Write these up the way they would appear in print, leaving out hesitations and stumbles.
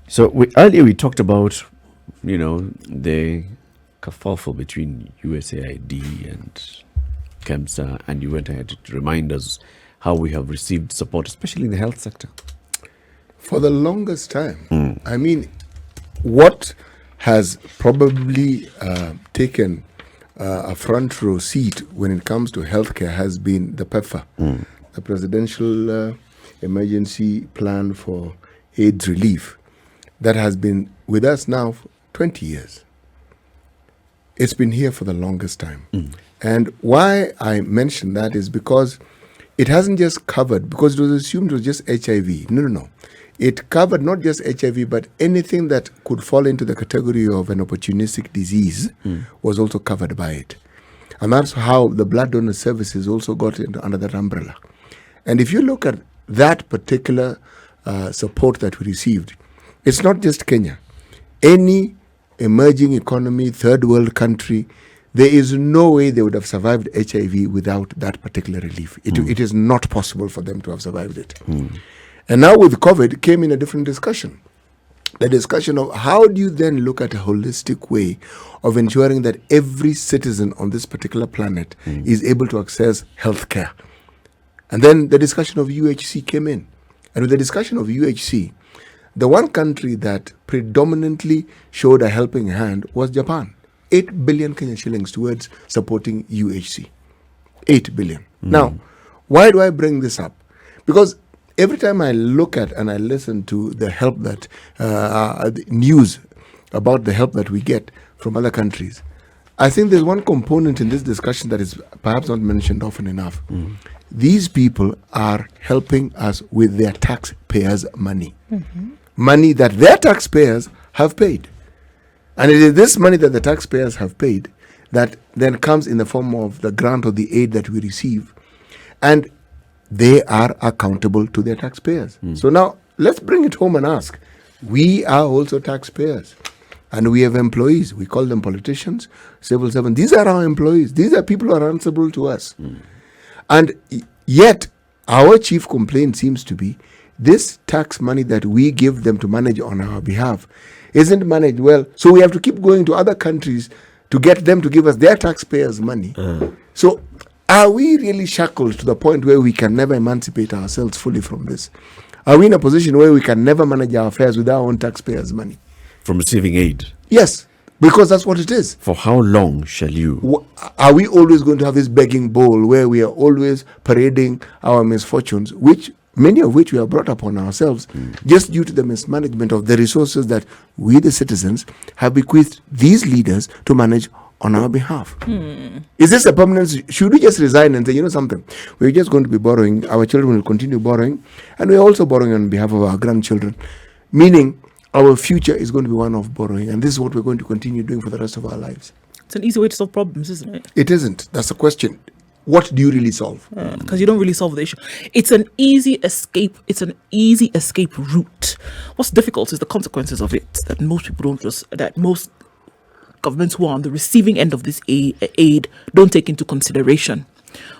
So earlier we talked about, the kerfuffle between USAID and KEMSA, and you went ahead to remind us how we have received support, especially in the health sector. For the longest time, I mean, what has probably taken a front row seat when it comes to healthcare has been the PEPFAR, the Presidential Emergency Plan for AIDS Relief, that has been with us now for 20 years. It's been here for the longest time. And why I mention that is because it hasn't just covered, because it was assumed it was just HIV. No. It covered not just HIV, but anything that could fall into the category of an opportunistic disease was also covered by it. And that's how the blood donor services also got under that umbrella. And if you look at that particular support that we received, it's not just Kenya. Any emerging economy, third world country, there is no way they would have survived HIV without that particular relief. It is not possible for them to have survived it. And now with COVID came in a different discussion. The discussion of how do you then look at a holistic way of ensuring that every citizen on this particular planet is able to access healthcare. And then the discussion of UHC came in. And with the discussion of UHC, the one country that predominantly showed a helping hand was Japan. 8 billion Kenyan shillings towards supporting UHC. 8 billion. Now, why do I bring this up? Because every time I look at and I listen to the help that, the news about the help that we get from other countries, I think there's one component in this discussion that is perhaps not mentioned often enough. These people are helping us with their taxpayers' money. Money that their taxpayers have paid. And it is this money that the taxpayers have paid that then comes in the form of the grant or the aid that we receive. And they are accountable to their taxpayers. So now, let's bring it home and ask. We are also taxpayers. And we have employees. We call them politicians, civil servants. These are our employees. These are people who are answerable to us. And yet, our chief complaint seems to be this tax money that we give them to manage on our behalf isn't managed well. So we have to keep going to other countries to get them to give us their taxpayers' money. So are we really shackled to the point where we can never emancipate ourselves fully from this? Are we in a position where we can never manage our affairs with our own taxpayers' money? From receiving aid? Yes, because that's what it is. For how long shall you? Are we always going to have this begging bowl where we are always parading our misfortunes, many of which we have brought upon ourselves just due to the mismanagement of the resources that we, the citizens, have bequeathed these leaders to manage on our behalf? Is this a permanent? Should we just resign and say, you know something, we're just going to be borrowing, our children will continue borrowing, and we're also borrowing on behalf of our grandchildren, meaning our future is going to be one of borrowing, and this is what we're going to continue doing for the rest of our lives. It's an easy way to solve problems, isn't it? It isn't. That's the question. What do you really solve? Because you don't really solve the issue. It's an easy escape. It's an easy escape route. What's difficult is the consequences of it that most people that most governments who are on the receiving end of this aid don't take into consideration.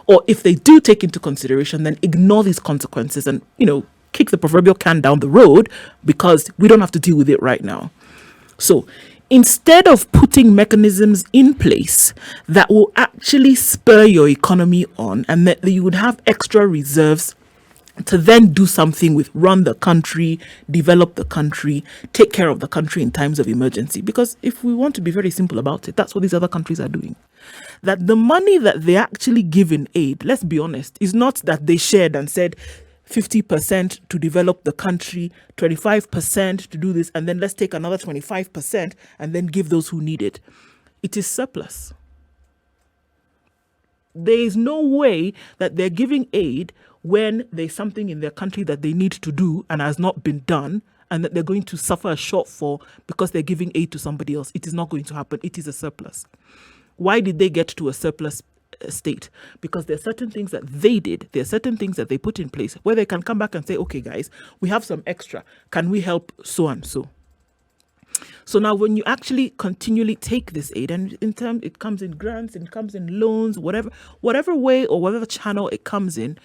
Or if they do take into consideration, then ignore these consequences and, kick the proverbial can down the road because we don't have to deal with it right now. So instead of putting mechanisms in place that will actually spur your economy on and that you would have extra reserves to then do something with, run the country, develop the country, take care of the country in times of emergency. Because if we want to be very simple about it, that's what these other countries are doing. That the money that they actually give in aid, let's be honest, is not that they shared and said 50% to develop the country, 25% to do this, and then let's take another 25% and then give those who need it. It is surplus. There is no way that they're giving aid when there's something in their country that they need to do and has not been done, and that they're going to suffer a shortfall because they're giving aid to somebody else. It is not going to happen. It is a surplus. Why did they get to a surplus state? Because there are certain things that they did, there are certain things that they put in place where they can come back and say, okay guys, we have some extra, can we help so and so? So now when you actually continually take this aid, and it comes in grants, it comes in loans, whatever way or whatever channel it comes in,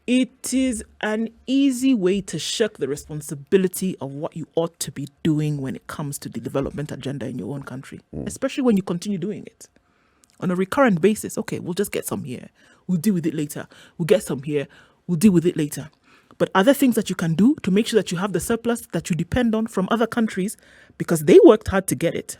It is an easy way to shirk the responsibility of what you ought to be doing when it comes to the development agenda in your own country, especially when you continue doing it on a recurrent basis. Okay, we'll just get some here. We'll deal with it later. We'll get some here. We'll deal with it later. But other things that you can do to make sure that you have the surplus that you depend on from other countries because they worked hard to get it.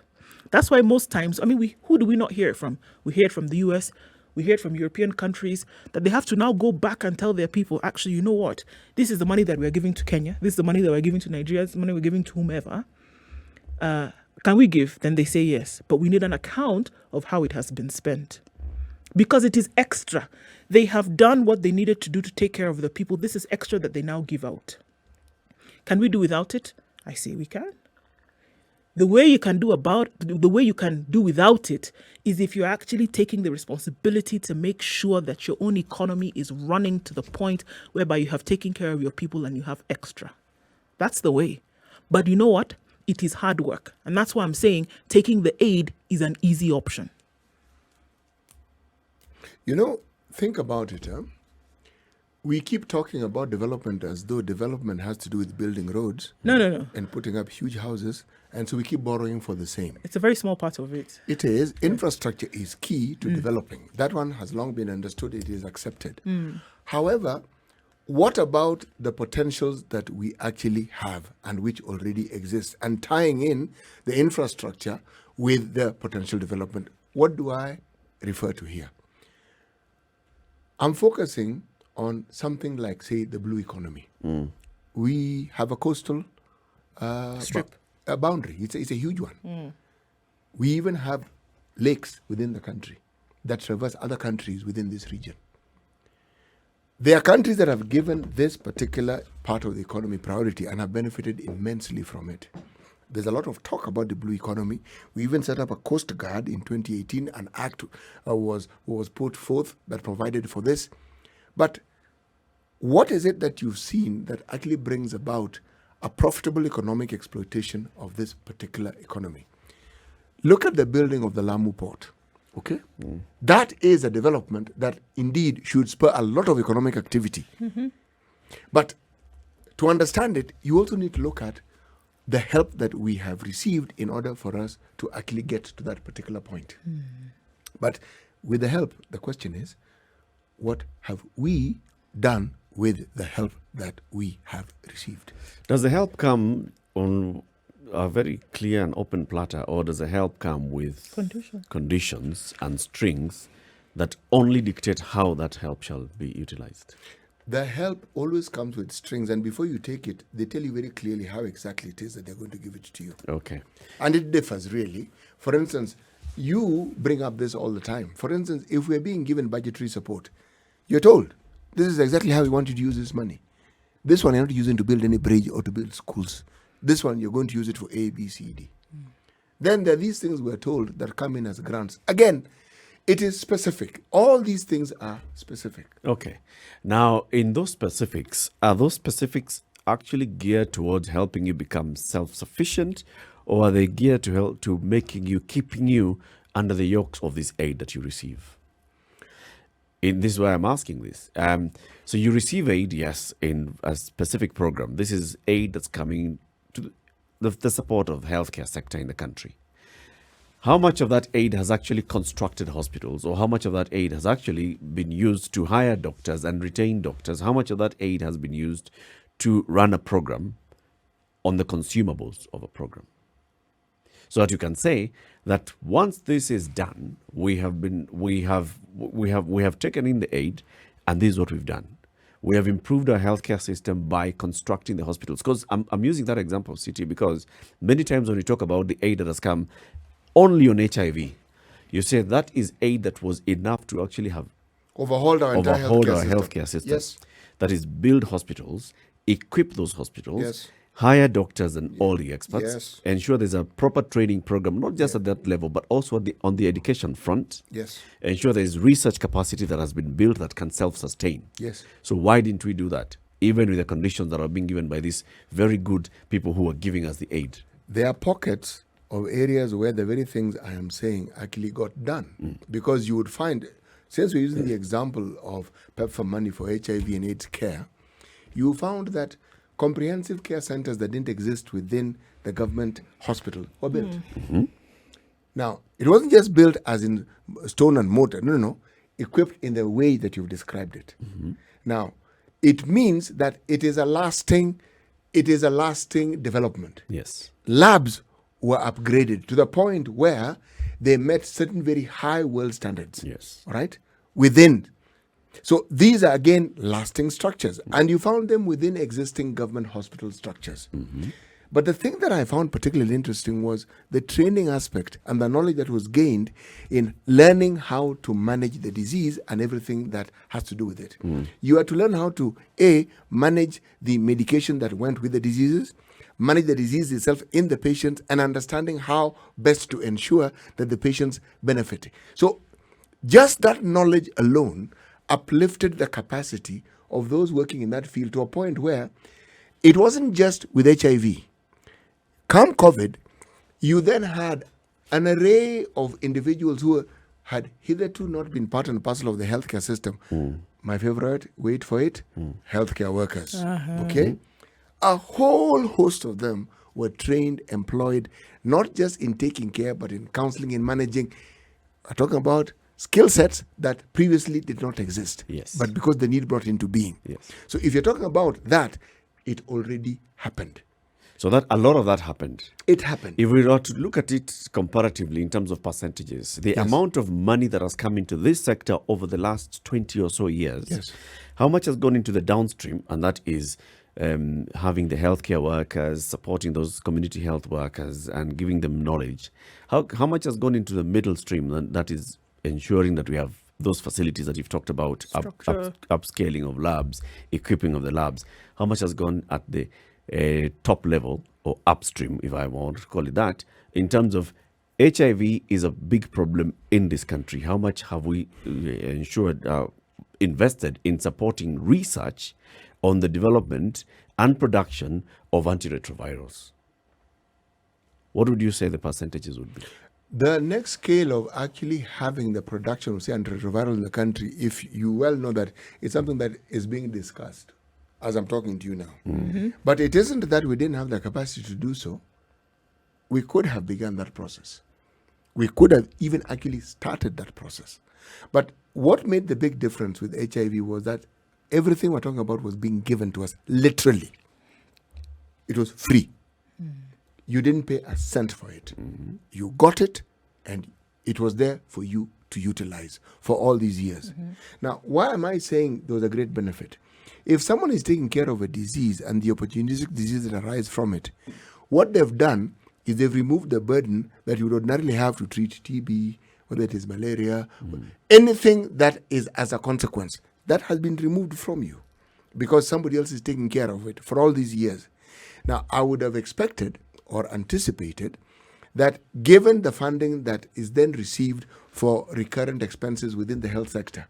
That's why most times, who do we not hear it from? We hear it from the US. We hear it from European countries that they have to now go back and tell their people, actually, you know what? This is the money that we're giving to Kenya. This is the money that we're giving to Nigeria. This is the money we're giving to whomever. Can we give? Then they say yes. But we need an account of how it has been spent. Because it is extra. They have done what they needed to do to take care of the people. This is extra that they now give out. Can we do without it? I say we can. The way you can do without it is if you're actually taking the responsibility to make sure that your own economy is running to the point whereby you have taken care of your people and you have extra. That's the way. But you know what? It is hard work. And that's why I'm saying taking the aid is an easy option. Think about it. We keep talking about development as though development has to do with building roads. No. And putting up huge houses. And so we keep borrowing for the same. It's a very small part of it. It is. Infrastructure is key to developing. That one has long been understood. It is accepted. However, what about the potentials that we actually have and which already exist and tying in the infrastructure with the potential development? What do I refer to here? I'm focusing on something like, say, the blue economy. We have a coastal Strip. A boundary. It's a huge one. We even have lakes within the country that traverse other countries within this region. There are countries that have given this particular part of the economy priority and have benefited immensely from it. There's a lot of talk about the blue economy. We even set up a Coast Guard in 2018. An act was put forth that provided for this. But what is it that you've seen that actually brings about a profitable economic exploitation of this particular economy? Look at the building of the Lamu port. Okay? That is a development that indeed should spur a lot of economic activity. But to understand it, you also need to look at the help that we have received in order for us to actually get to that particular point. But with the help, the question is, what have we done with the help that we have received? Does the help come on a very clear and open platter, or does the help come with conditions and strings that only dictate how that help shall be utilized? The help always comes with strings, and before you take it, they tell you very clearly how exactly it is that they're going to give it to you. Okay. And it differs, really. For instance, you bring up this all the time. For instance, if we're being given budgetary support, you're told, this is exactly how we want you to use this money. This one you're not using to build any bridge or to build schools. This one you're going to use it for A, B, C, D. Then there are these things we're told that come in as grants. Again, it is specific. All these things are specific. Okay. Now, in those specifics, are those specifics actually geared towards helping you become self-sufficient, or are they geared to help to keeping you under the yokes of this aid that you receive? This is why I'm asking this. So you receive aid, yes, in a specific program. This is aid that's coming to the support of the healthcare sector in the country. How much of that aid has actually constructed hospitals, or how much of that aid has actually been used to hire doctors and retain doctors? How much of that aid has been used to run a program on the consumables of a program? So that you can say that once this is done, we have taken in the aid, and this is what we've done. We have improved our healthcare system by constructing the hospitals. Because I'm using that example, City, because many times when we talk about the aid that has come only on HIV, you say that is aid that was enough to actually have Overhauled our entire healthcare system. Yes. That is, build hospitals, equip those hospitals, Yes. hire doctors and all the experts, Yes. ensure there's a proper training program, not just at that level, but also on the education front. Yes. Ensure there is research capacity that has been built that can self-sustain. Yes. So why didn't we do that, even with the conditions that are being given by these very good people who are giving us the aid? There are pockets of areas where the very things I am saying actually got done. Because you would find since we're using the example of PEPFAR money for HIV and AIDS care, you found that comprehensive care centers that didn't exist within the government hospital were built. Now, it wasn't just built as in stone and mortar. No. Equipped in the way that you've described it. Now, it means that it is a lasting development. Yes. Labs were upgraded to the point where they met certain very high world standards. Yes. Right? Within. So these are again lasting structures. And you found them within existing government hospital structures. But the thing that I found particularly interesting was the training aspect and the knowledge that was gained in learning how to manage the disease and everything that has to do with it. You had to learn how to, A, manage the medication that went with the diseases, manage the disease itself in the patient, and understanding how best to ensure that the patients benefit. So just that knowledge alone uplifted the capacity of those working in that field to a point where it wasn't just with HIV. Come COVID, you then had an array of individuals who had hitherto not been part and parcel of the healthcare system. My favorite, wait for it, healthcare workers. Okay? A whole host of them were trained, employed, not just in taking care, but in counseling, in managing. I'm talking about skill sets that previously did not exist. Yes. But because the need brought into being. Yes. So if you're talking about that, it already happened. So that a lot of that happened. It happened. If we were to look at it comparatively in terms of percentages, the amount of money that has come into this sector over the last 20 or so years, how much has gone into the downstream, and that is having the healthcare workers, supporting those community health workers and giving them knowledge. How much has gone into the middle stream, and that is ensuring that we have those facilities that you've talked about, upscaling of labs, equipping of the labs. How much has gone at the top level or upstream, if I want to call it that, in terms of HIV is a big problem in this country. How much have we invested in supporting research on the development and production of antiretrovirals? What would you say the percentages would be? The next scale of actually having the production of, say, antiretroviral in the country, if you well know that it's something that is being discussed as I'm talking to you now. But it isn't that we didn't have the capacity to do so. We could have begun that process. We could have even actually started that process. But what made the big difference with HIV was that everything we're talking about was being given to us, literally. It was free. You didn't pay a cent for it. You got it, and it was there for you to utilize for all these years. Now, why am I saying there was a great benefit? If someone is taking care of a disease and the opportunistic disease that arise from it, what they've done is they've removed the burden that you would ordinarily have to treat TB, whether it is malaria, anything that is as a consequence. That has been removed from you because somebody else is taking care of it for all these years. Now, I would have expected or anticipated that given the funding that is then received for recurrent expenses within the health sector,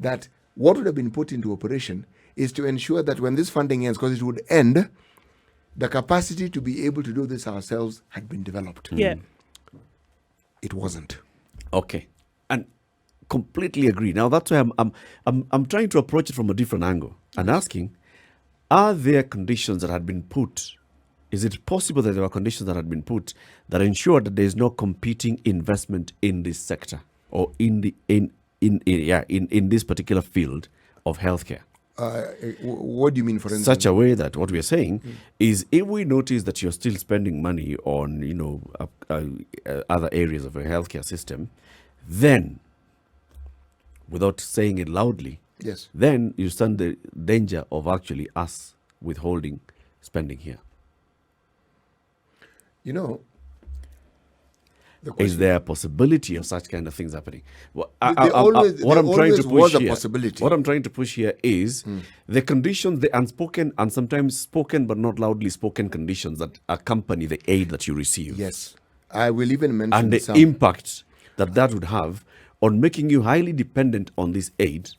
that what would have been put into operation is to ensure that when this funding ends, because it would end, the capacity to be able to do this ourselves had been developed. Yeah. It wasn't. Okay, and completely agree. Now that's why I'm trying to approach it from a different angle and asking: are there conditions that had been put? Is it possible that there were conditions that had been put that ensured that there is no competing investment in this sector or in this particular field of healthcare? What do you mean, for instance? Such a way that what we are saying is, if we notice that you're still spending money on, other areas of a healthcare system, then, without saying it loudly, then you stand the danger of actually us withholding spending here. Is there a possibility of such kind of things happening? What I'm trying to push here is the conditions, the unspoken and sometimes spoken but not loudly spoken conditions that accompany the aid that you receive. Yes, I will even mention and the some. impact that would have on making you highly dependent on this aid,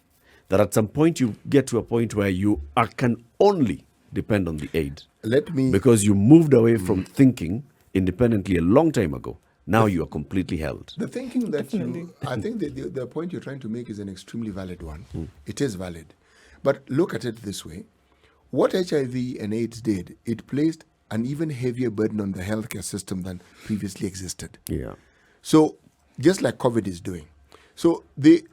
that at some point you get to a point where you can only depend on the aid. Because you moved away from thinking independently a long time ago. Now you are completely held. The thinking that Definitely. I think the point you're trying to make is an extremely valid one. It is valid. But look at it this way. What HIV and AIDS did, it placed an even heavier burden on the healthcare system than previously existed. Yeah. So, just like COVID is doing. So, the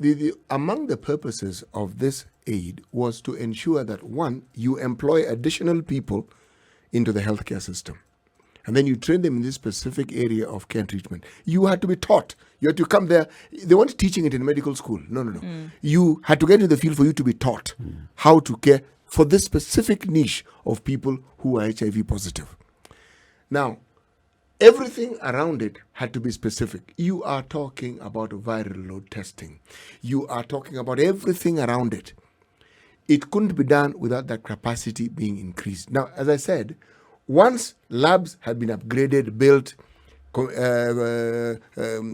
among the purposes of this aid was to ensure that, one, you employ additional people into the healthcare system. And then you train them in this specific area of care and treatment. You had to be taught. You had to come there. They weren't teaching it in medical school. No. You had to get into the field for you to be taught how to care for this specific niche of people who are HIV positive. Now, everything around it had to be specific. You are talking about viral load testing. You are talking about everything around it. It couldn't be done without that capacity being increased. Now, as I said, once labs had been upgraded, built,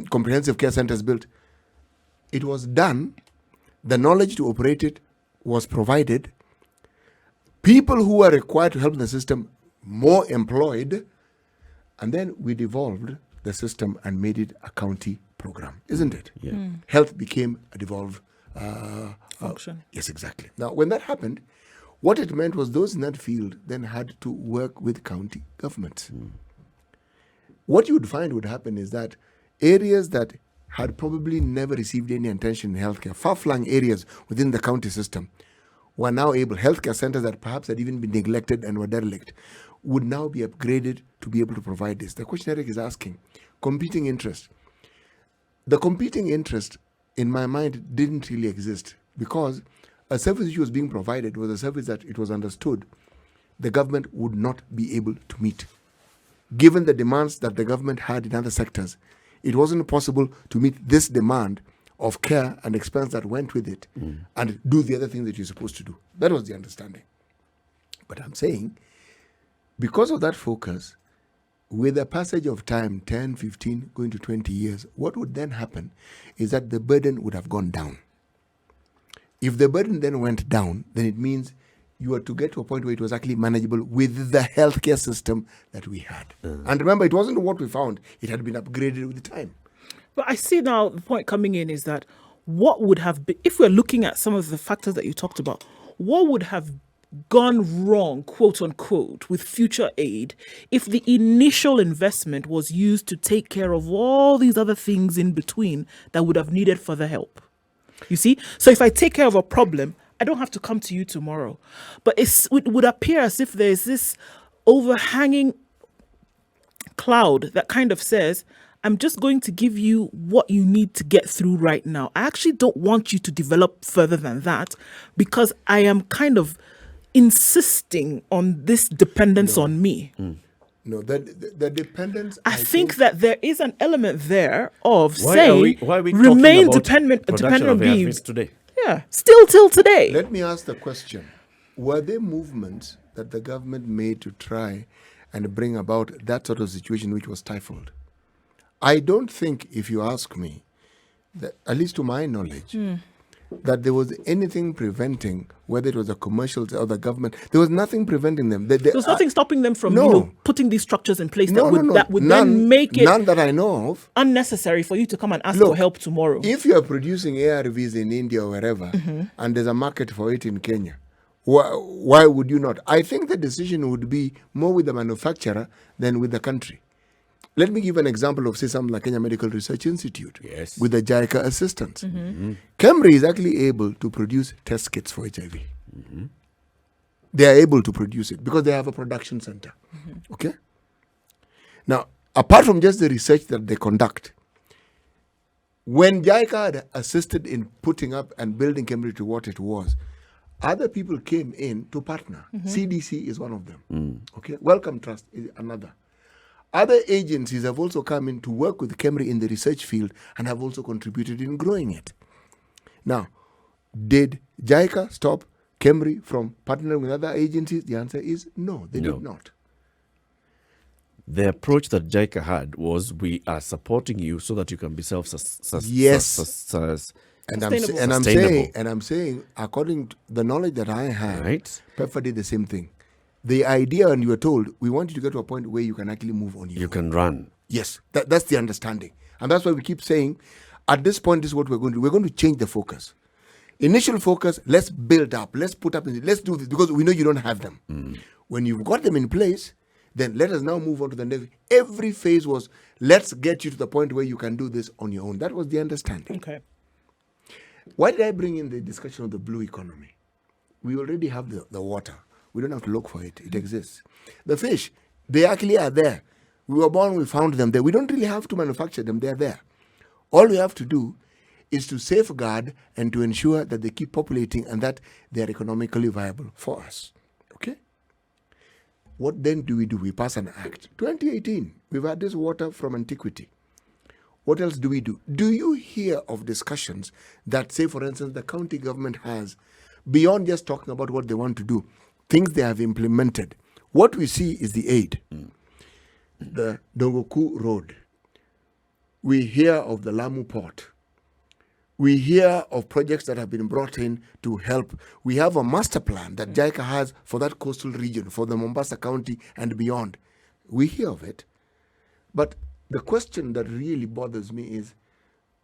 comprehensive care centers built, it was done. The knowledge to operate it was provided. People who are required to help in the system more employed, and then we devolved the system and made it a county program, isn't it? Yeah. Health became a devolved Function. Yes, exactly. Now, when that happened, what it meant was those in that field then had to work with county governments. What you would find would happen is that areas that had probably never received any attention in healthcare, far-flung areas within the county system, were now able, healthcare centers that perhaps had even been neglected and were derelict, would now be upgraded to be able to provide this. The question Eric is asking, competing interest. The competing interest, in my mind, didn't really exist because a service which was being provided was a service that it was understood the government would not be able to meet. Given the demands that the government had in other sectors, it wasn't possible to meet this demand of care and expense that went with it and do the other things that you're supposed to do. That was the understanding. But I'm saying, because of that focus, with the passage of time, 10, 15, going to 20 years, what would then happen is that the burden would have gone down. If the burden then went down, then it means you were to get to a point where it was actually manageable with the healthcare system that we had. And remember, it wasn't what we found. It had been upgraded with the time. But I see now the point coming in is that what would have been, if we're looking at some of the factors that you talked about, what would have gone wrong, quote unquote, with future aid if the initial investment was used to take care of all these other things in between that would have needed further help? You see? So if I take care of a problem, I don't have to come to you tomorrow. But it would appear as if there's this overhanging cloud that kind of says, I'm just going to give you what you need to get through right now. I actually don't want you to develop further than that because I am kind of insisting on this dependence on me. No, the dependence. I think that there is an element there of Why saying are we remain talking about dependent production on of being. ARVs today? Yeah, still till today. Let me ask the question. Were there movements that the government made to try and bring about that sort of situation which was stifled? I don't think, if you ask me, that, at least to my knowledge, that there was anything preventing, whether it was the commercials or the government, there was nothing preventing them. There was nothing stopping them from No. putting these structures in place No, that would none, then make it none that I know of. unnecessary for you to come and ask Look, for help tomorrow. If you are producing ARVs in India or wherever, and there's a market for it in Kenya, why would you not? I think the decision would be more with the manufacturer than with the country. Let me give an example of, say, something like Kenya Medical Research Institute Yes. with the JICA assistance. Camry is actually able to produce test kits for HIV. They are able to produce it because they have a production center. Okay? Now, apart from just the research that they conduct, when JICA had assisted in putting up and building Camry to what it was, other people came in to partner. CDC is one of them. Okay? Welcome Trust is another. Other agencies have also come in to work with Camry in the research field and have also contributed in growing it. Now, did JICA stop Camry from partnering with other agencies? The answer is no, they did not. The approach that JICA had was, we are supporting you so that you can be I'm saying, according to the knowledge that I have, Right. PEPFAR did the same thing. The idea, and you were told, we want you to get to a point where you can actually move on your You own. can run. Yes, that's the understanding. And that's why we keep saying, at this point, this is what we're going to do. We're going to change the focus. Initial focus, let's build up, let's put up, let's do this, because we know you don't have them. When you've got them in place, then let us now move on to the next. Every phase was, let's get you to the point where you can do this on your own. That was the understanding. Okay. Why did I bring in the discussion of the blue economy? We already have the water. We don't have to look for it. It exists. The fish, they actually are there. We were born, we found them there. We don't really have to manufacture them. They're there. All we have to do is to safeguard and to ensure that they keep populating and that they are economically viable for us. Okay? What then do? We pass an act. 2018, we've had this water from antiquity. What else do we do? Do you hear of discussions that, say, for instance, the county government has, beyond just talking about what they want to do, things they have implemented? What we see is the aid. The Dongoku Road. We hear of the Lamu Port. We hear of projects that have been brought in to help. We have a master plan that JICA has for that coastal region, for the Mombasa County and beyond. We hear of it. But the question that really bothers me is,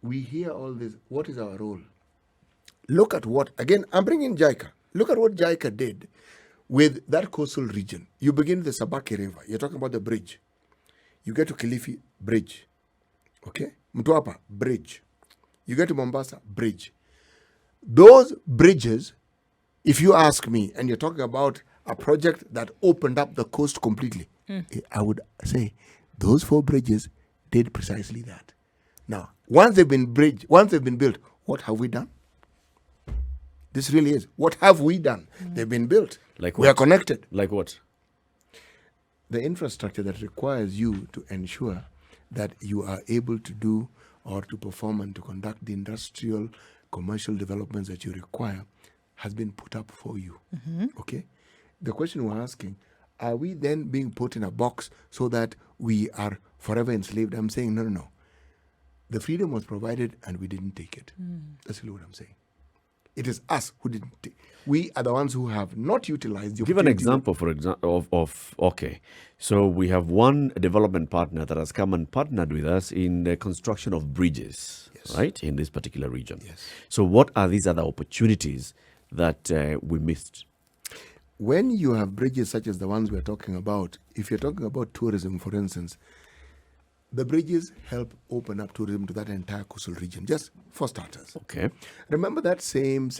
we hear all this, what is our role? Look at what, again, I'm bringing JICA. Look at what JICA did with that coastal region. You begin with the Sabaki River. You're talking about the bridge. You get to Kilifi, bridge. Okay? Mtwapa, bridge. You get to Mombasa, bridge. Those bridges, if you ask me, and you're talking about a project that opened up the coast completely, I would say those 4 bridges did precisely that. Now, once they've been built, what have we done? This really is. What have we done? They've been built. Like we what? are connected. Like what? The infrastructure that requires you to ensure that you are able to do or to perform and to conduct the industrial, commercial developments that you require has been put up for you. Okay? The question we're asking, are we then being put in a box so that we are forever enslaved? I'm saying, no. The freedom was provided and we didn't take it. That's really what I'm saying. It is us who didn't take. We are the ones who have not utilized the Give an opportunity. example, for example, okay. So we have one development partner that has come and partnered with us in the construction of bridges, right, in this particular region. Yes. So what are these other opportunities that we missed? When you have bridges such as the ones we're talking about, if you're talking about tourism, for instance, the bridges help open up tourism to that entire coastal region, just for starters. Okay. Remember that same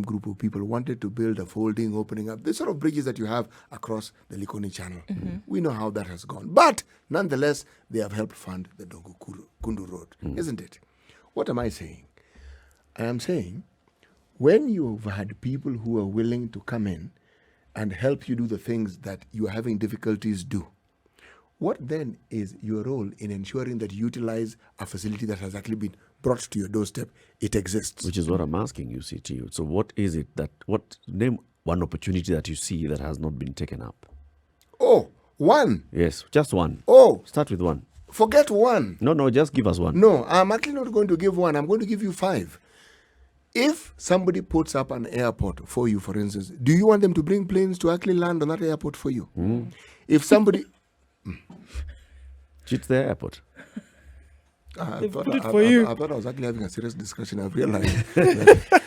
group of people wanted to build a folding, opening up, the sort of bridges that you have across the Likoni Channel. We know how that has gone. But nonetheless, they have helped fund the Dongo Kundu Road, isn't it? What am I saying? I am saying, when you've had people who are willing to come in and help you do the things that you are having difficulties do, what then is your role in ensuring that you utilize a facility that has actually been brought to your doorstep? It exists. Which is what I'm asking you, CTU. So what is it name one opportunity that you see that has not been taken up? Oh, one. Yes, just one. Oh, Start with one. forget one. No, just give us one. No, I'm actually not going to give one. I'm going to give you 5. If somebody puts up an airport for you, for instance, do you want them to bring planes to actually land on that airport for you? If somebody... It's the airport. I They've thought put it for you. I thought I was actually having a serious discussion. I've realized.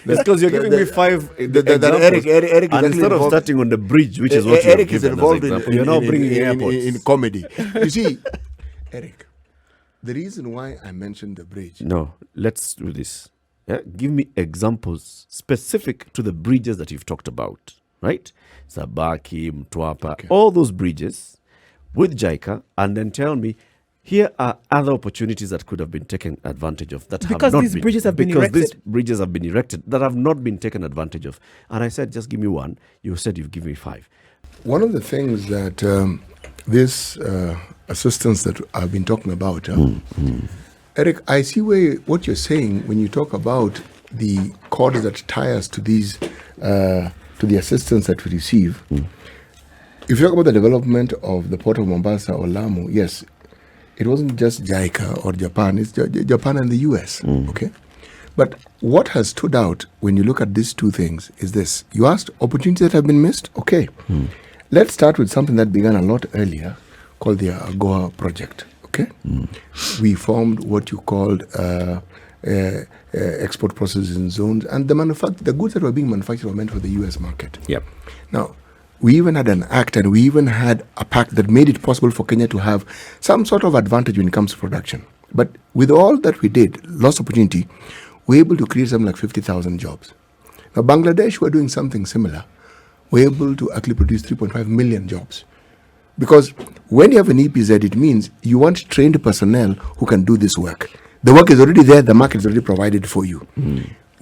Because you're giving me 5 Eric examples. is And actually instead of involved- starting on the bridge, which is what Eric you're is given as involved example, you're now bringing airports. in comedy. You see, Eric, the reason why I mentioned the bridge. No, let's do this. Yeah? Give me examples specific to the bridges that you've talked about, right? Sabaki, Mtwapa, all those bridges with JICA, and then tell me, here are other opportunities that could have been taken advantage of that Because have not these been. bridges have been Because these erected. bridges have been erected that have not been taken advantage of. And I said, just give me one. You said you've given me 5. One of the things that this assistance that I've been talking about, Eric, I see what you're saying when you talk about the cords that tie us to these, to the assistance that we receive. If you talk about the development of the port of Mombasa or Lamu, yes, it wasn't just JICA or Japan, it's Japan and the US, okay? But what has stood out when you look at these two things is this. You asked opportunities that have been missed? Okay. Let's start with something that began a lot earlier called the AGOA project, Okay, we formed what you called export processing zones, and the goods that were being manufactured were meant for the U.S. market. Yep. Now, we even had an act, and we even had a pact that made it possible for Kenya to have some sort of advantage when it comes to production. But with all that we did, lost opportunity, we were able to create something like 50,000 jobs. Now, Bangladesh were doing something similar. We're able to actually produce 3.5 million jobs. Because when you have an EPZ, it means you want trained personnel who can do this work. The work is already there, the market is already provided for you.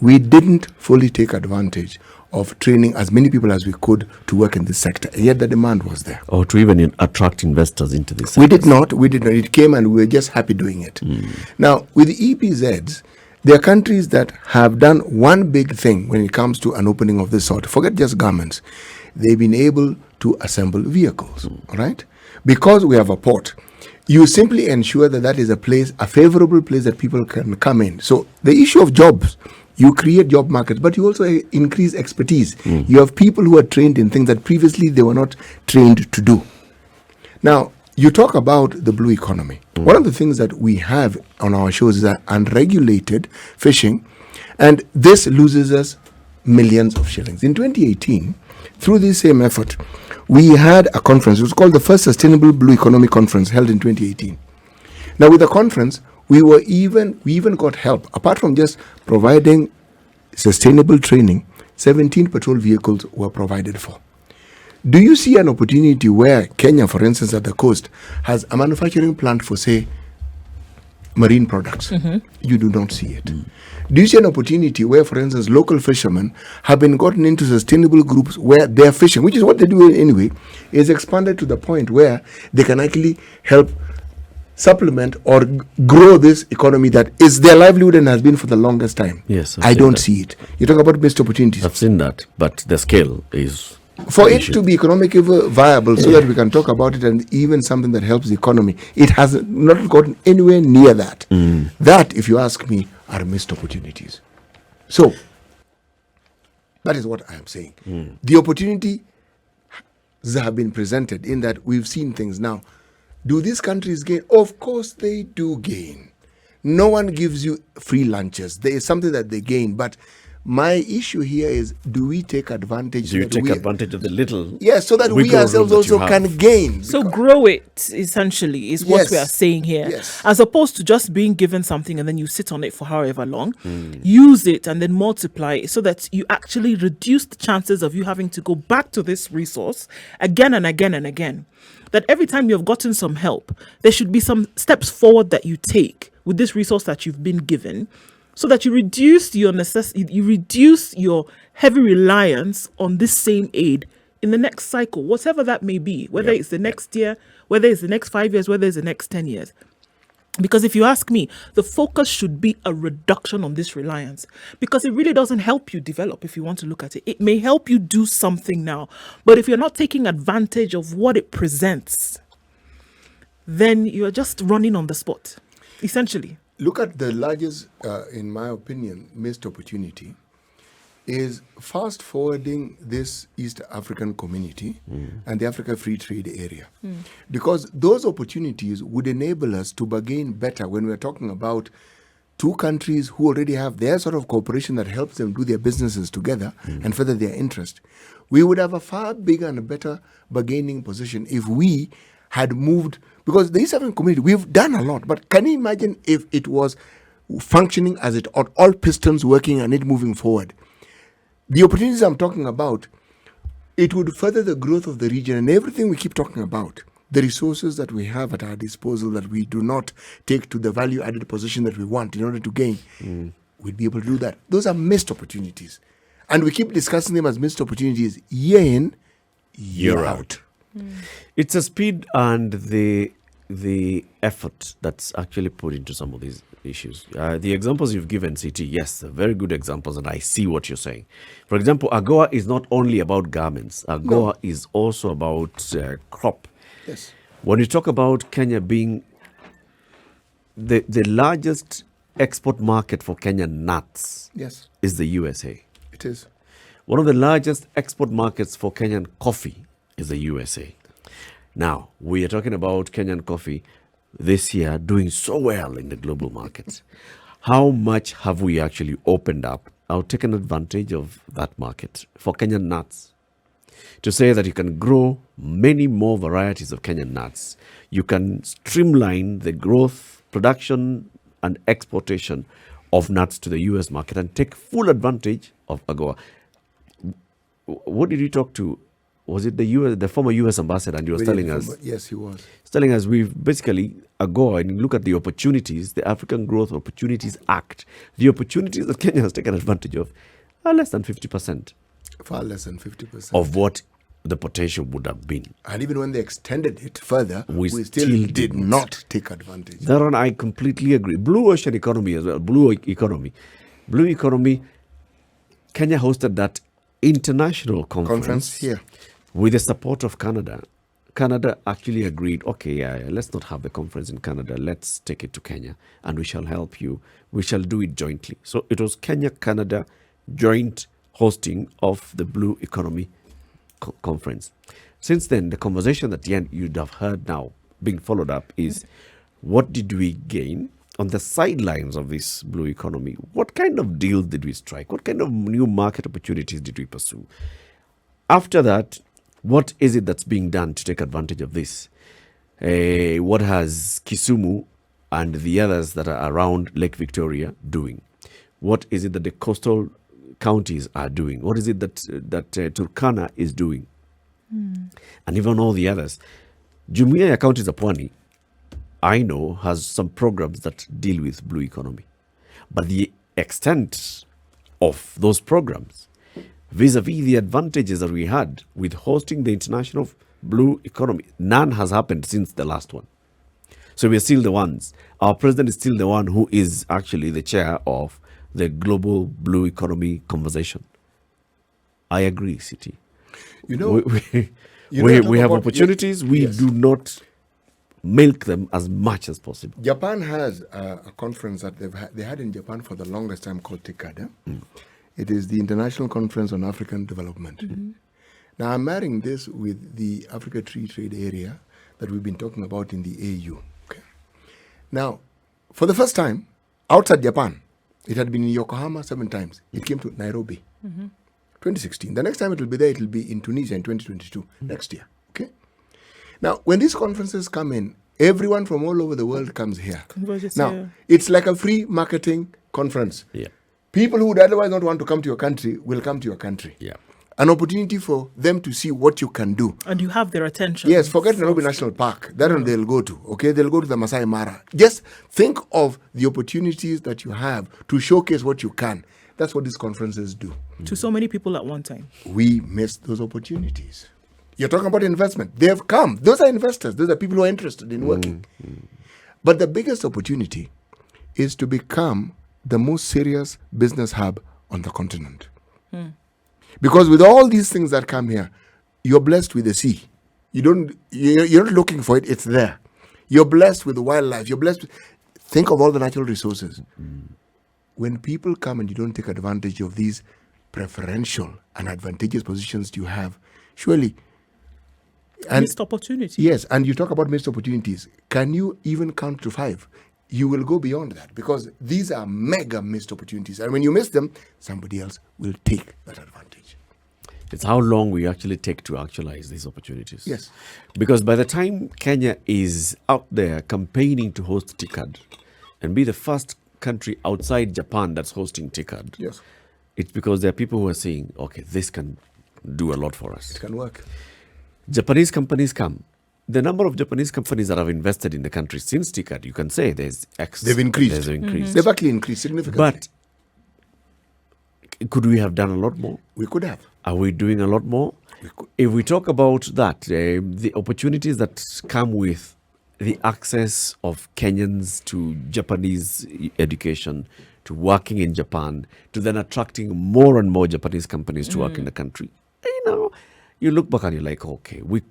We didn't fully take advantage of training as many people as we could to work in this sector, and yet the demand was there. Or to even attract investors into this. We did not. It came and we were just happy doing it. Now, with the EPZs, there are countries that have done one big thing when it comes to an opening of this sort. Forget just garments. They've been able to assemble vehicles, right? Because we have a port, you simply ensure that that is a favorable place that people can come in. So the issue of jobs, you create job markets, but you also increase expertise. You have people who are trained in things that previously they were not trained to do. Now, you talk about the blue economy. One of the things that we have on our shows is that unregulated fishing, and this loses us millions of shillings. In 2018, through this same effort, we had a conference. It was called the first Sustainable Blue Economy Conference, held in 2018. Now, with the conference, we even got help. Apart from just providing sustainable training, 17 patrol vehicles were provided for. Do you see an opportunity where Kenya, for instance, at the coast, has a manufacturing plant for, say, marine products? You do not see it. Do you see an opportunity where, for instance, local fishermen have been gotten into sustainable groups where their fishing, which is what they do anyway, is expanded to the point where they can actually help supplement or grow this economy that is their livelihood and has been for the longest time? Yes, I don't see it. You talk about missed opportunities. I've seen that, but the scale is... For it to be economically viable, so that we can talk about it and even something that helps the economy, it has not gotten anywhere near that. That, if you ask me, are missed opportunities. So, that is what I am saying. The opportunity have been presented in that we've seen things now. Do these countries gain? Of course they do gain. No one gives you free lunches. There is something that they gain, but my issue here is, do we take advantage? Do you take advantage of the little? Yes, so that we ourselves also can gain. So grow it, essentially, is what we are saying here. Yes. As opposed to just being given something and then you sit on it for however long. Use it and then multiply it so that you actually reduce the chances of you having to go back to this resource again and again and again. That every time you have gotten some help, there should be some steps forward that you take with this resource that you've been given, so that you reduce your you reduce your heavy reliance on this same aid in the next cycle, whatever that may be, whether it's the next year, whether it's the next 5 years, whether it's the next 10 years. Because if you ask me, the focus should be a reduction on this reliance, because it really doesn't help you develop if you want to look at it. It may help you do something now, but if you're not taking advantage of what it presents, then you're just running on the spot, essentially. Look at the largest, in my opinion, missed opportunity is fast forwarding this East African community and the Africa Free Trade Area. Because those opportunities would enable us to bargain better when we're talking about two countries who already have their sort of cooperation that helps them do their businesses together and further their interest. We would have a far bigger and a better bargaining position if we had moved, because the East African community, we've done a lot, but can you imagine if it was functioning as it ought, all pistons working and it moving forward? The opportunities I'm talking about, it would further the growth of the region and everything we keep talking about. The resources that we have at our disposal that we do not take to the value-added position that we want in order to gain, we'd be able to do that. Those are missed opportunities. And we keep discussing them as missed opportunities year in, year out. It's a speed and the effort that's actually put into some of these issues. The examples you've given, CT, yes, they're very good examples, and I see what you're saying. For example, AGOA is not only about garments. AGOA is also about crop. Yes. When you talk about Kenya being the largest export market for Kenyan nuts, Yes, is the USA. it is. One of the largest export markets for Kenyan coffee is the USA. Now, we are talking about Kenyan coffee. this year doing so well in the global markets. How much have we actually opened up or taken advantage of that market for Kenyan nuts? To say that you can grow many more varieties of Kenyan nuts, you can streamline the growth, production, and exportation of nuts to the US market and take full advantage of AGOA. What did you talk to? Was it the former US ambassador? And he was telling us. Yes, he was. He's telling us we've basically AGOA, and you look at the opportunities, the African Growth Opportunities Act, the opportunities that Kenya has taken advantage of are less than 50%. Far less than 50%. Of what the potential would have been. And even when they extended it further, we still did didn't. not take advantage. That one I completely agree. Blue Ocean economy as well. Blue economy. Kenya hosted that international conference here. with the support of Canada. Canada actually agreed, okay, yeah, let's not have the conference in Canada. Let's take it to Kenya and we shall help you. We shall do it jointly. So it was Kenya-Canada joint hosting of the Blue Economy Conference. Since then, the conversation at the end you'd have heard now being followed up is, what did we gain on the sidelines of this blue economy? What kind of deals did we strike? What kind of new market opportunities did we pursue? After that, what is it that's being done to take advantage of this? What has Kisumu and the others that are around Lake Victoria doing? What is it that the coastal counties are doing? What is it that Turkana is doing? And even all the others. Jumuiya ya Counties za Pwani, I know, has some programs that deal with blue economy. But the extent of those programs, vis-a-vis the advantages that we had with hosting the international blue economy, none has happened since the last one. So we're still the ones. Our president is still the one who is actually the chair of the global blue economy conversation. I agree, City. You know, we have opportunities. We do not milk them as much as possible. Japan has a conference that they had in Japan for the longest time called TICAD. It is the International Conference on African Development. Now, I'm marrying this with the Africa Free Trade Area that we've been talking about in the AU. Okay. Now, for the first time, outside Japan, it had been in Yokohama 7 times. It came to Nairobi, 2016. The next time it will be there, it will be in Tunisia in 2022, next year. Okay. Now, when these conferences come in, everyone from all over the world comes here. Now, it's like a free marketing conference. Yeah. People who would otherwise not want to come to your country will come to your country. Yeah. An opportunity for them to see what you can do. And you have their attention. Yes, forget Nairobi National Park. That one they'll go to. Okay, they'll go to the Masai Mara. Just think of the opportunities that you have to showcase what you can. That's what these conferences do. To so many people at one time. We missed those opportunities. You're talking about investment. They have come. Those are investors. Those are people who are interested in working. But the biggest opportunity is to become the most serious business hub on the continent. Because with all these things that come here, you're blessed with the sea. You're not looking for it, it's there. You're blessed with the wildlife. You're blessed with, think of all the natural resources. When people come and you don't take advantage of these preferential and advantageous positions you have, surely... And missed opportunity. Yes, and you talk about missed opportunities. Can you even count to 5? You will go beyond that because these are mega missed opportunities. And when you miss them, somebody else will take that advantage. It's how long we actually take to actualize these opportunities. Yes. Because by the time Kenya is out there campaigning to host TICAD and be the first country outside Japan that's hosting TICAD, Yes. it's because there are people who are saying, okay, this can do a lot for us. It can work. Japanese companies come. The number of Japanese companies that have invested in the country since TICAD, you can say there's X. They've increased. There's increased. They've actually increased significantly. But could we have done a lot more? We could have. Are we doing a lot more? If we talk about that, the opportunities that come with the access of Kenyans to Japanese education, to working in Japan, to then attracting more and more Japanese companies to work in the country, you look back and you're like, okay, we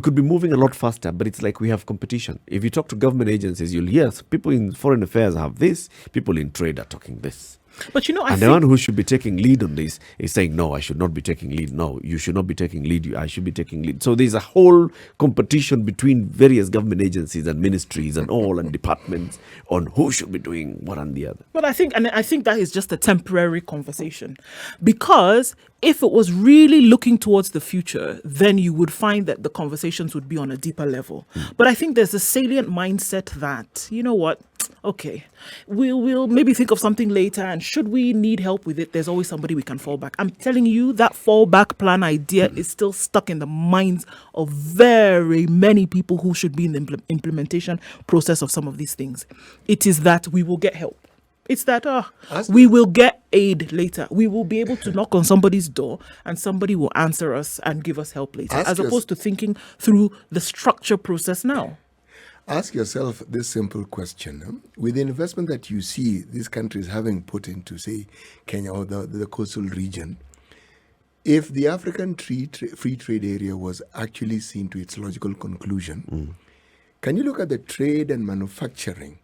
could be moving a lot faster, but it's like we have competition. If you talk to government agencies, you'll hear people in foreign affairs have this, people in trade are talking this. But I And the think one who should be taking lead on this is saying, no, I should not be taking lead. No, you should not be taking lead. I should be taking lead. So there's a whole competition between various government agencies and ministries and departments on who should be doing one and the other. But I think that is just a temporary conversation, because if it was really looking towards the future, then you would find that the conversations would be on a deeper level. But I think there's a salient mindset that, you know what, okay, we'll maybe think of something later, and should we need help with it, there's always somebody we can fall back. I'm telling you, that fallback plan idea is still stuck in the minds of very many people who should be in the implementation process of some of these things. It is that we will get help. It's that we will get aid later. We will be able to knock on somebody's door and somebody will answer us and give us help later, as opposed to thinking through the structure process now. Ask yourself this simple question. With the investment that you see these countries having put into, say, Kenya or the coastal region, if the African free trade area was actually seen to its logical conclusion, can you look at the trade and manufacturing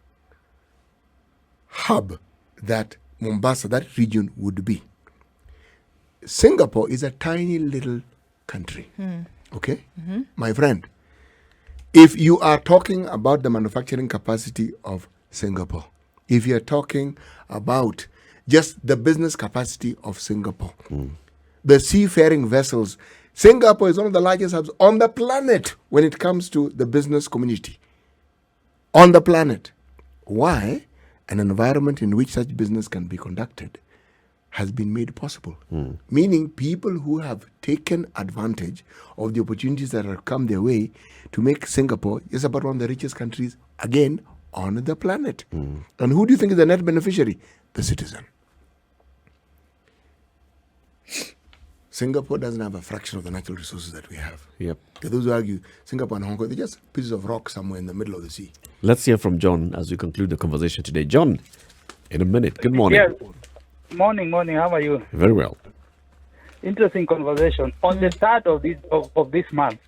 hub that Mombasa, that region, would be? Singapore is a tiny little country. Okay? My friend, if you are talking about the manufacturing capacity of Singapore, if you are talking about just the business capacity of Singapore, the seafaring vessels, Singapore is one of the largest hubs on the planet when it comes to the business community. On the planet. Why? An environment in which such business can be conducted has been made possible. Meaning people who have taken advantage of the opportunities that have come their way to make Singapore just about one of the richest countries, again, on the planet. And who do you think is the net beneficiary? The citizen. Singapore doesn't have a fraction of the natural resources that we have. Yep. Those who argue Singapore and Hong Kong, they're just pieces of rock somewhere in the middle of the sea. Let's hear from John as we conclude the conversation today. John, in a minute. Good morning. Yes. Morning. How are you? Very well. Interesting conversation. On the start of this month,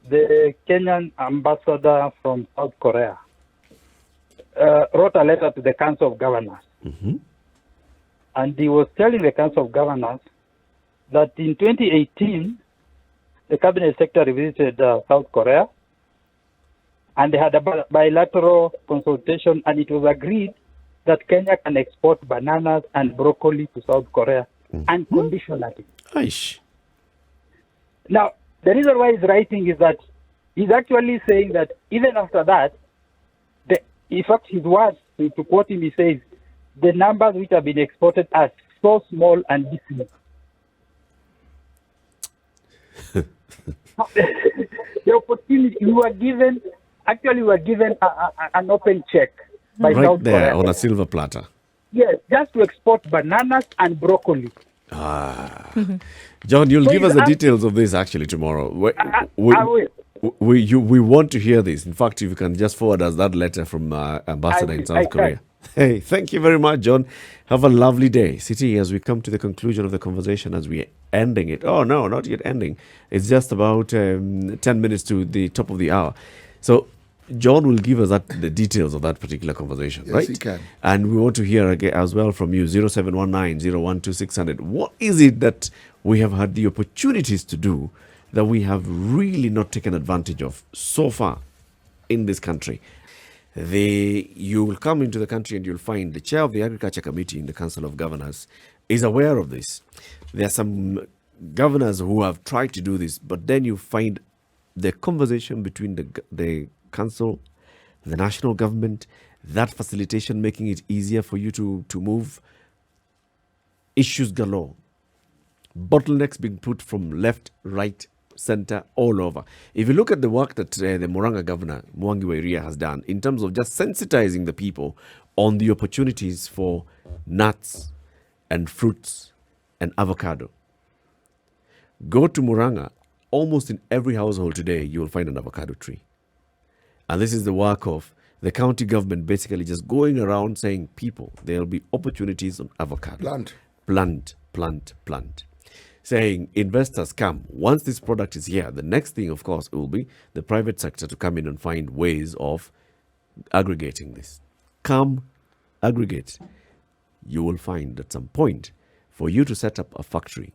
the Kenyan ambassador from South Korea wrote a letter to the Council of Governors. And he was telling the Council of Governors that in 2018, the Cabinet Secretary visited South Korea, and they had a bilateral consultation, and it was agreed that Kenya can export bananas and broccoli to South Korea unconditionally. Aish. Now, the reason why he's writing is that he's actually saying that even after that, in fact, his words, to quote him, he says, the numbers which have been exported are so small and dismal. The opportunity, we were given an open check by Right South there Korea. on a silver platter. Yes, just to export bananas and broccoli. John, you'll So give he's us the ask- details of this actually tomorrow. I will. We want to hear this. In fact, if you can just forward us that letter from Ambassador in I South can. Korea. Hey, thank you very much, John. Have a lovely day. City, as we come to the conclusion of the conversation, as we're ending it. Oh, no, not yet ending. It's just about 10 minutes to the top of the hour. So, John will give us the details of that particular conversation, Yes, right? he can. And we want to hear again as well from you, 0719-012-600. What is it that we have had the opportunities to do that we have really not taken advantage of so far in this country? You will come into the country and you'll find the chair of the Agriculture Committee in the Council of Governors is aware of this. There are some governors who have tried to do this, but then you find the conversation between the council, the national government, that facilitation making it easier for you to move. Issues galore. Bottlenecks being put from left, right, center, all over. If you look at the work that the Murang'a governor, Mwangi wa Iria, has done in terms of just sensitizing the people on the opportunities for nuts and fruits and avocado. Go to Murang'a, almost in every household today, you will find an avocado tree. And this is the work of the county government basically just going around saying, people, there will be opportunities on avocado. Plant. Saying, investors come. Once this product is here, the next thing, of course, will be the private sector to come in and find ways of aggregating this. Come, aggregate. you will find at some point for you to set up a factory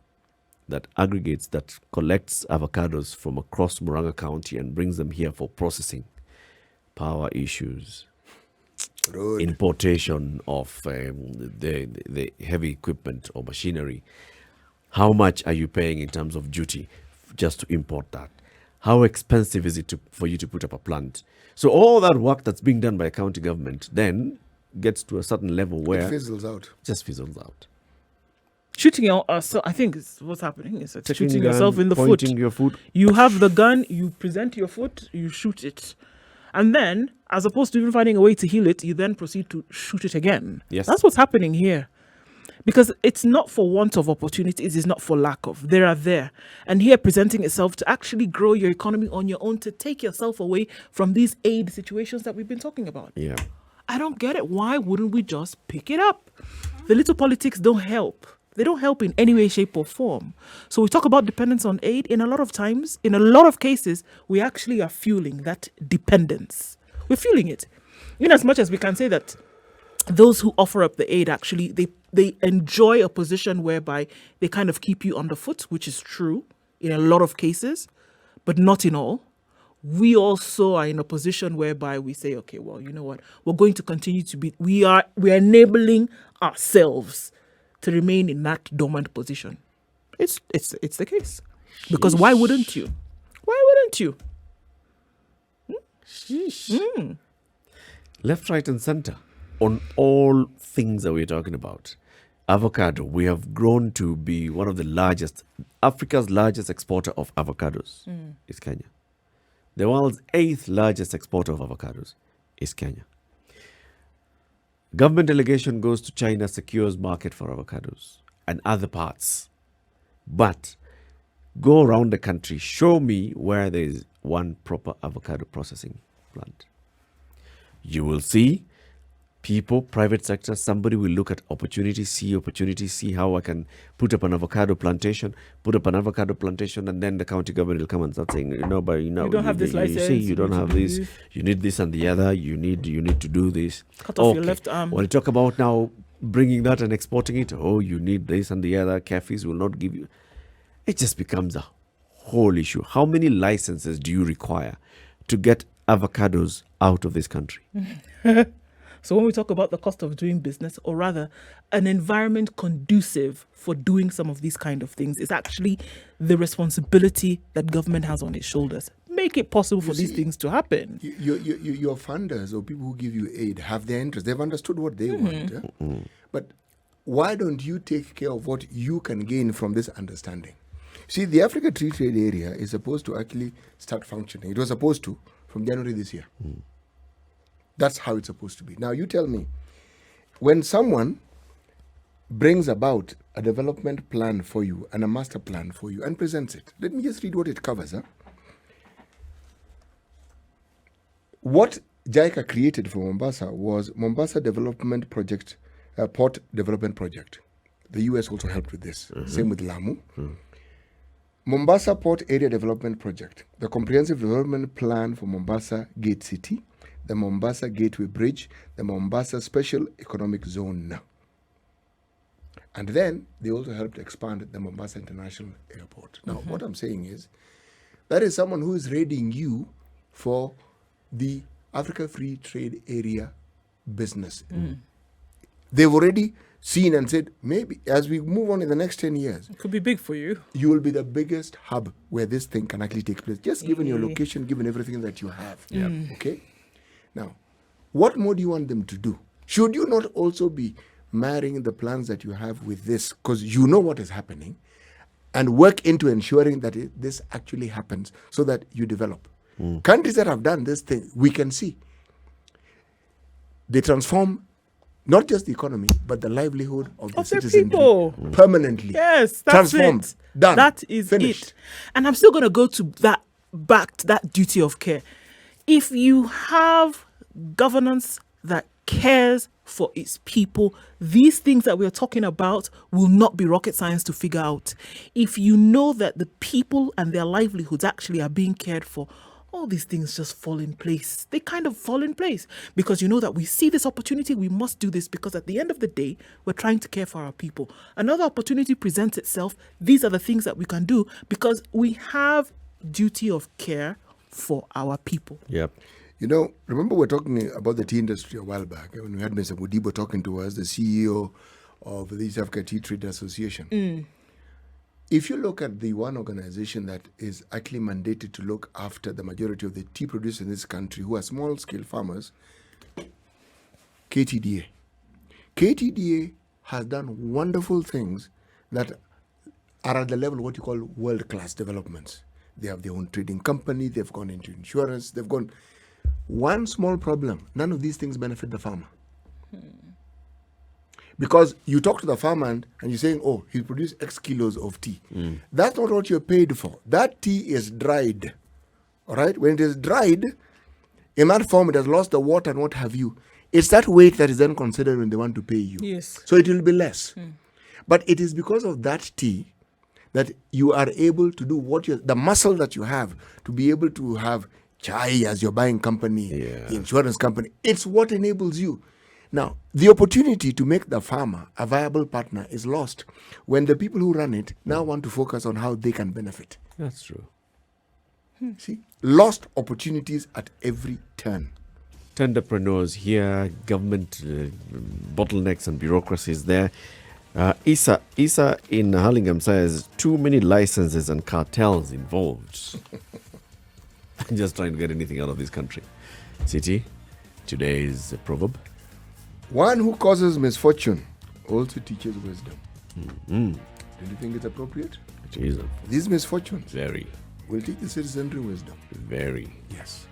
that aggregates, that collects avocados from across Muranga County and brings them here for processing, power issues, Road. importation of the heavy equipment or machinery. How much are you paying in terms of duty just to import that? How expensive is it for you to put up a plant? So all that work that's being done by a county government then gets to a certain level where It fizzles out. just fizzles out. Shooting yourself, I think is what's happening. Is Taking shooting gun, yourself in the foot. pointing your foot. You have the gun, you present your foot, you shoot it. And then, as opposed to even finding a way to heal it, you then proceed to shoot it again. Yes. That's what's happening here. Because it's not for want of opportunities, it's not for lack of. They are there. And here presenting itself to actually grow your economy on your own, to take yourself away from these aid situations that we've been talking about. Yeah. I don't get it. Why wouldn't we just pick it up? The little politics don't help. They don't help in any way, shape, or form. So we talk about dependence on aid. In a lot of times, in a lot of cases, we actually are fueling that dependence. We're fueling it. In as much as we can say that those who offer up the aid actually, they enjoy a position whereby they kind of keep you underfoot, which is true in a lot of cases, but not in all. We also are in a position whereby we say, okay, well, you know what? We're going to continue to be, we're enabling ourselves to remain in that dormant position. It's the case. Because why wouldn't you? Why wouldn't you? Left, right, and center on all things that we're talking about. Avocado, we have grown to be one of the largest, Africa's largest exporter of avocados is Kenya. The world's 8th largest exporter of avocados is Kenya. Government delegation goes to China, secures market for avocados and other parts. But go around the country, show me where there is one proper avocado processing plant. You will see people, private sector, somebody will look at opportunity, see how I can put up an avocado plantation, and then the county government will come and start saying, but You don't have this you license, see, you don't need to have do this, this. you need this and the other, you need to do this. Cut off your left arm. When you talk about now bringing that and exporting it, you need this and the other, cafes will not give you. It just becomes a whole issue. How many licenses do you require to get avocados out of this country? So when we talk about the cost of doing business, or rather an environment conducive for doing some of these kind of things, is actually the responsibility that government has on its shoulders. Make it possible for these things to happen. Your funders or people who give you aid have their interest. They've understood what they want. Yeah? But why don't you take care of what you can gain from this understanding? See, the Africa Free Trade Area is supposed to actually start functioning. It was supposed to from January this year. That's how it's supposed to be. Now, you tell me, when someone brings about a development plan for you and a master plan for you and presents it, let me just read what it covers. What JICA created for Mombasa was Mombasa Development Project, Port Development Project. The US also helped with this. Same with Lamu. Mombasa Port Area Development Project, the Comprehensive Development Plan for Mombasa Gate City, the Mombasa Gateway Bridge, the Mombasa Special Economic Zone. And then they also helped expand the Mombasa International Airport. Now, what I'm saying is, that is someone who is raiding you for the Africa Free Trade Area business. They've already seen and said, maybe as we move on in the next 10 years, It could be big for you. you will be the biggest hub where this thing can actually take place, just given your location, given everything that you have. Okay? Now, what more do you want them to do? Should you not also be marrying the plans that you have with this, because you know what is happening, and work into ensuring that this actually happens so that you develop? Countries that have done this thing, we can see. They transform not just the economy, but the livelihood of the their citizenry people. permanently. Yes, that's transformed, it. done, That is finished. it. And I'm still going to go to that, back to that duty of care. If you have governance that cares for its people, these things that we're talking about will not be rocket science to figure out. If you know that the people and their livelihoods actually are being cared for all these things just fall in place. They kind of fall in place because you know that we see this opportunity, we must do this because at the end of the day, we're trying to care for our people. Another opportunity presents itself. These are the things that we can do because we have duty of care for our people. Yep. You know, remember we were talking about the tea industry a while back when we had Mr. Mudibo talking to us, the CEO of the East Africa Tea Trade Association. If you look at the one organization that is actually mandated to look after the majority of the tea producers in this country who are small-scale farmers, KTDA. KTDA has done wonderful things that are at the level of what you call world-class developments. They have their own trading company, they've gone into insurance, they've gone... One small problem, none of these things benefit the farmer. Because you talk to the farmer and you're saying, oh, he'll produce X kilos of tea. That's not what you're paid for. That tea is dried. All right? When it is dried, in that form, it has lost the water and what have you. It's that weight that is then considered when they want to pay you. Yes. So it will be less. But it is because of that tea that you are able to do what the muscle that you have to be able to have chai as your buying company, the insurance company. It's what enables you. Now, the opportunity to make the farmer a viable partner is lost when the people who run it now want to focus on how they can benefit. That's true. See, lost opportunities at every turn. Entrepreneurs here, government bottlenecks and bureaucracies there. Isa in Hurlingham says, too many licenses and cartels involved. Just trying to get anything out of this country. City, today's proverb. One who causes misfortune also teaches wisdom. Do you think it's appropriate? It is These misfortunes very, will teach the citizenry wisdom. very. Yes.